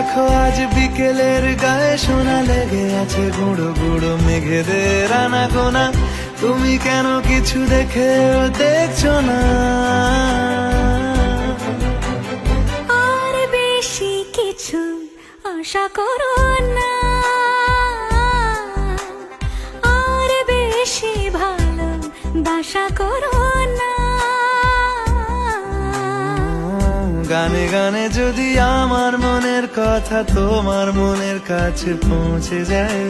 দেখো আজ বিকেলের গায়ে সোনা লেগে আছে গুঁড়ো গুঁড়ো মেঘেদের আনাগোনা। তুমি কেন কিছু দেখেও দেখছো না? আর বেশি কিছু আশা করো না, আর বেশি ভালো বাসা করো না। গানে গানে যদি আমার মনের কথা তোমার মনের কাছে পৌঁছে যায়,